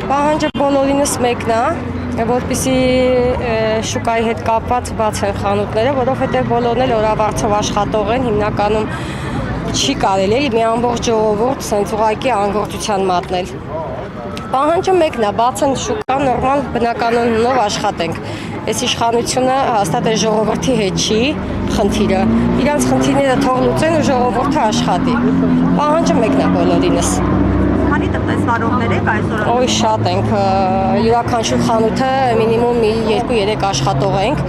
Պահանջը բոլորինս մեկն է, որպեսզի շուկայի հետ կապված բաց են խանութները, որովհետև բոլորն էլ օրավարձով աշխատող են, հիմնականում չի կարելի էլի մի ամբողջ ժողովուրդ սենց ուղղակի անգործության մատնել։ Պահանջը մեկն է, բաց են շուկան, նորմալ բնականոնով աշխատենք։ Այս իշխանությունը հաստատ է ժողովրդի հետ չի խնդիրը։ Իրանց խնդիրները թող լուծեն ու ժողովուրդը աշխատի։ Պահանջը մեկն է բոլորինս։ Քանի տնտեսվարողներ եք այսօր։ Ոյ շատ ենք, յուրաքանչյուր խանութը մինիմում մի 2-3 աշխատող ենք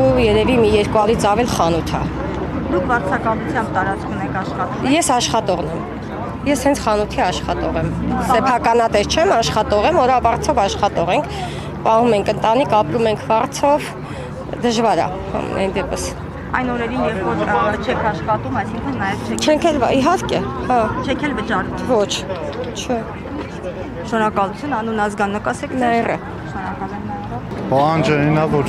ու երևի մի 200-ից ավել խանութ է։ Դուք վարձակալությամբ տարածքում եք աշխատում։ Ես աշխատողն եմ։ Ես հենց խանութի աշխատող եմ։ Սեփականատեր չեմ, աշխատող եմ, օրավարձով աշխատող ենք։ Պահում ենք ընտանիք, ապրում ենք վարձով, դժվար է այն դեպս։ Այն օրերին, երբ որ չեք աշխատում, այսինքն նաև չենք էլ իհարկե, հա։ Չեք էլ վճարում։ Ոչ, չէ։ Շնորհակալություն, անուն ազգաննկաս եք։ Նայրը։ Շնորհակալ եմ նայրը։ Պահանջը այն է, որ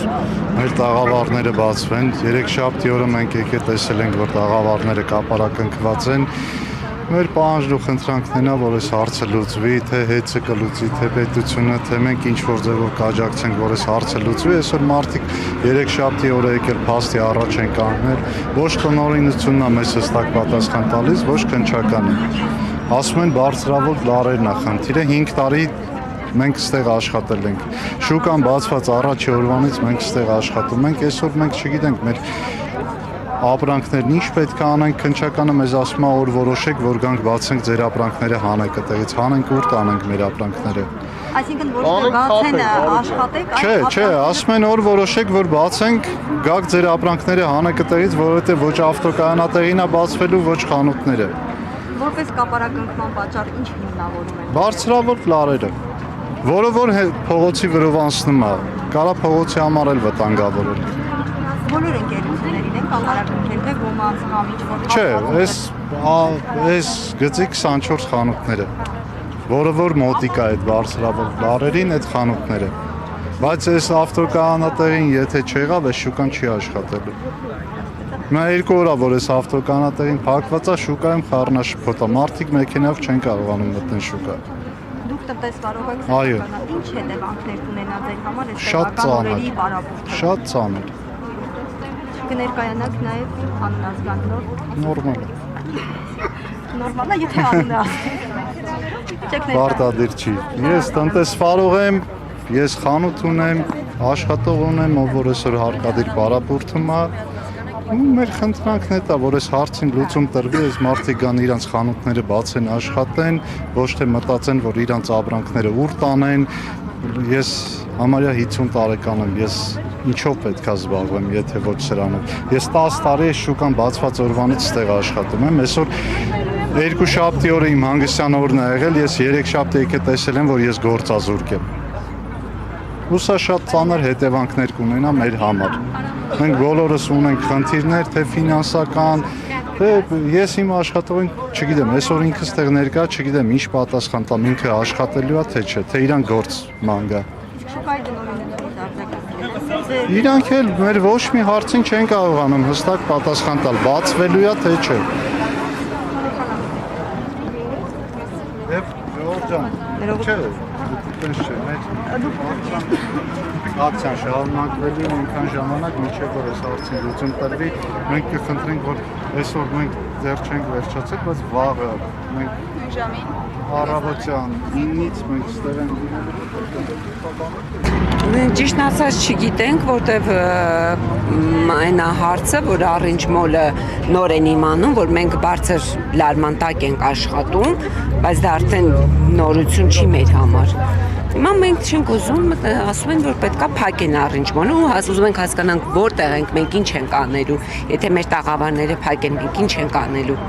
մեր տաղավարները բացվեն։ Երեքշաբթի օրը մենք եկել տեսել ենք, որ տաղավարները կապարակնքված են։ Մեր պահանջն ու խնդրանքն է, որ այս հարցը լուծվի, թե հեծը կլուծի, թե պետությունը, թե մենք ինչ-որ ձևով կաջակցենք, որ այս հարցը լուծվի։ Այսօր մարդիկ երեքշաբթի օրը եկել փաստի առաջ են կանգնել, ոչ տնօրինությունն է մեզ հստակ պատասխան տալիս, ոչ քննչականը։ Ասում են բարձրավոր լարերն է խնդիրը, 5 տարի մենք ստեղ աշխատել ենք։ Շուկան բացված առաջի օրվանից մենք ստեղ աշխատում ենք, այսօր մենք չգիտենք մեր ապրանքներն ինչ պետք է անենք, քննչականը մեզ ասում է որ որոշեք, որ գանք բացենք ձեր ապրանքները հանեք այդտեղից, հանենք ուր տանենք մեր ապրանքները։ Այսինքն ոչ թե բացեն աշխատեք, Չէ, ասում են որ որոշեք, որ բացենք, գաք ձեր ապրանքները հանեք այդտեղից, որովհետև ոչ ավտոկայանատեղին է բացվելու, ոչ խանութները։ Որպես կապարակնքման պատճառ ինչ հիմնավորում են։ Բարձրավոր լարերը, որը որ փողոցի վրով անցնում է, կարա փողոցի համար էլ վտանգավորել։ Բոլոր ընկերություններին են կապարակնքել, թե ոմանց կամ ինչ-որ։ Չէ, այս գծի 24 խանութները, որը որ մոտիկա այդ բարձրավոր լարերին այդ խանութները։ Բայց այս ավտոկայանատեղին եթե չեղավ, այս շուկան չի աշխատելու։ Հիմա 2 օր է, որ այս ավտոկայանատեղին փակված է, շուկայում խառնաշփոթ է, մարդիկ մեքենայով չեն կարողանում մտնել շուկա։ Դուք տնտեսվարող եք, Այո։ ինչ հետևանքներ կունենա ձեր համար այս Շատ տեղական օրերի պարապմունքը։ Շատ ծանր։ Կներկայանաք նաև անուն ազգանունով։ Նորմալ է։ Նորմալ է, եթե անունը ասեք։ Պարտադիր չի։ Ես տնտեսվարող եմ, ես խանութ ունեմ, աշխատող ունեմ, ով որ այսօր հարկադիր պարապուրդում է։ Մեր խնդրանքն է դա, որ այս հարցին լուծում տրվի, այս մարդիկ գան իրանց խանութները բացեն, աշխատեն, ոչ թե մտածեն, որ իրանց ապրանքները ուր տանեն։ Ես համարյա 50 տարեկան եմ, ես ինչով պետք է զբաղվեմ, եթե ոչ սրանով։ Ես 10 տարի է շուկան բացված օրվանից ստեղ աշխատում եմ, այսօր 2 շաբթի օրը իմ հանգստյան օրն է եղել, ես 3 շաբթի եկել տեսել եմ, որ ես գործազուրկ եմ։ Ու սա շատ ծանր հետևանքներ կունենա մեր համար։ Մենք բոլորս ունենք խնդիրներ, թե ֆինանսական, թե ես իմ աշխատողին, չգիտեմ, այսօր ինքս տեղ ներկա, չգիտեմ, ինչ պատասխան տամ, ինքը աշխատելու է, թե չէ, թե իրան գործ մանգա։ Իրանք էլ մեր ոչ մի հարցին չեն կարողանում հստակ պատասխան տալ, բացվելու է, թե չէ։ Եվ Ժողովուրդ ջան, չէ, այդպես չէ, ակցիան շարունակվելու այնքան ժամանակ, մինչև որ այս հարցին լուծում տրվի, մենք կխնդրենք, որ այսօր մենք դեռ չենք վերջացել, բայց վաղը մենք առավոտյան 9-ից մենք ստեղ ենք լինելու։ Ճիշտ ասած չգիտենք, որտեվ այն հարցը, որ Orange Mall-ը նոր են իմանում, որ մենք բարձր լարման տակ ենք աշխատում, բայց դա արդեն նորություն չի մեր համար։ Հիմա մենք չենք ուզում, ասում են, որ պետքա փակեն Orange Mall-ը ու ուզում ենք հասկանանք որտեղ ենք, մենք ինչ ենք անելու, եթե մեր տաղավարները փակեն, մենք ինչ ենք անելու։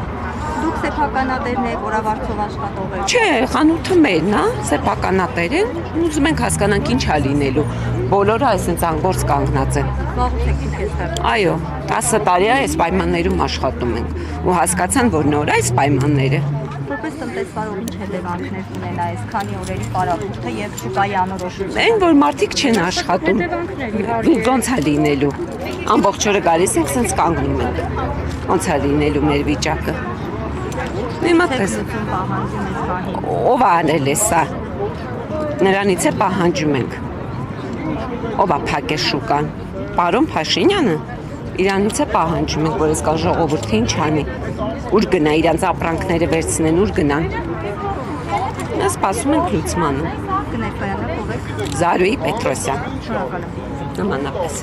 Դուք սեփականատերն եք, օրավարձով աշխատող եք։ Չէ, խանութը մերն է, սեփականատեր են, ուզում ենք հասկանանք ինչ է լինելու։ Բոլորը այսպես անգործ կանգնած են։ Զբաղվում եք դուք այստեղ։ Այո, 10 տարի է այս պայմաններում աշխատում ենք ու հասկացան, որ նոր է այս պայմանները։ Որպես տնտեսվարող ինչ հետևանքներ կունենա այս քանի օրերի պարապմունքը եւ շուկայի անորոշությունը։ Այն որ մարդիկ չեն աշխատում։ Ոնց է լինելու։ Ամբողջ օրը գալիս ենք, sense կանգնում ենք։ Ոնց է լինելու մեր վիճակը։ Ո՞վ է արել է սա։ Նրանից է պահանջում ենք։ Ով է փակել շուկան։ Պարոն Փաշինյանը իրանից է պահանջում ենք, որ այս կա ժողովուրդը ինչ անի։ Ուր գնա իրանց ապրանքները վերցնեն, ուր գնան։ Նա սպասում ենք լուծմանը։ Կներկայանալ ով եք։ Զարուհի Պետրոսյան։ Շնորհակալ եմ։ Նմանապես։